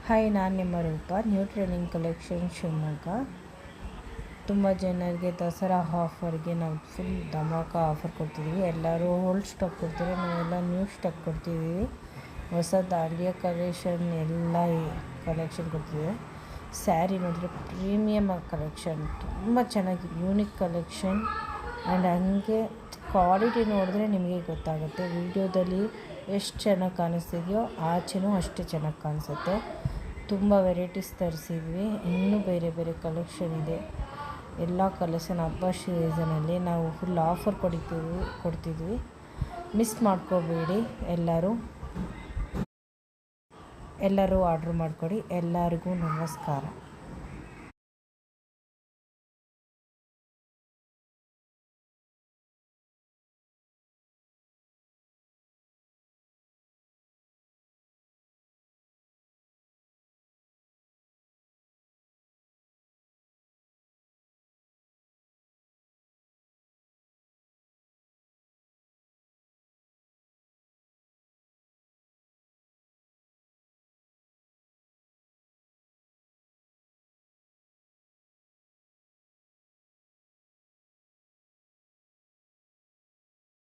Hi, ನಾನು ನಿಮ್ಮ ರೂಪ. New trending collection Shivamogga. ತುಂಬ ಜನರಿಗೆ ದಸರಾ ಆಫರ್ಗೆ ನಾವು ಫುಲ್ ಧಮಾಕ ಆಫರ್ ಕೊಡ್ತಿದ್ದೀವಿ. ಎಲ್ಲರೂ ಓಲ್ಡ್ ಸ್ಟಾಕ್ ಕೊಡ್ತೀವಿ, ನಾವೆಲ್ಲ ನ್ಯೂ ಸ್ಟಾಕ್ ಕೊಡ್ತಿದ್ದೀವಿ. ಹೊಸ ದಾಂಡಿಯಾ ಕಲೆಕ್ಷನ್ ಎಲ್ಲ ಕಲೆಕ್ಷನ್ ಕೊಡ್ತಿದ್ದೀವಿ. ಸ್ಯಾರಿ ನೋಡಿದ್ರೆ ಪ್ರೀಮಿಯಮ್ ಕಲೆಕ್ಷನ್, ತುಂಬ ಚೆನ್ನಾಗಿ ಯೂನಿಕ್ ಕಲೆಕ್ಷನ್. ಆ್ಯಂಡ್ ಹಂಗೆ ಕ್ವಾಲಿಟಿ ನೋಡಿದ್ರೆ ನಿಮಗೆ ಗೊತ್ತಾಗುತ್ತೆ. ವಿಡಿಯೋದಲ್ಲಿ ಎಷ್ಟು ಚೆನ್ನಾಗಿ ಕಾಣಿಸ್ತಿದೆಯೋ ಆಚೆನೂ ಅಷ್ಟೇ ಚೆನ್ನಾಗಿ ಕಾಣಿಸುತ್ತೆ. ತುಂಬ ವೆರೈಟೀಸ್ ತರಿಸಿದ್ವಿ. ಇನ್ನೂ ಬೇರೆ ಬೇರೆ ಕಲೆಕ್ಷನ್ ಇದೆ. ಎಲ್ಲ ಕಲೆಕ್ಷನ್ ಹಬ್ಬ ಸೀಸನಲ್ಲಿ ನಾವು ಫುಲ್ ಆಫರ್ ಕೊಡ್ತಿದ್ವಿ. ಮಿಸ್ ಮಾಡ್ಕೋಬೇಡಿ. ಎಲ್ಲರೂ ಆರ್ಡ್ರ್ ಮಾಡಿಕೊಡಿ. ಎಲ್ಲರಿಗೂ ನಮಸ್ಕಾರ.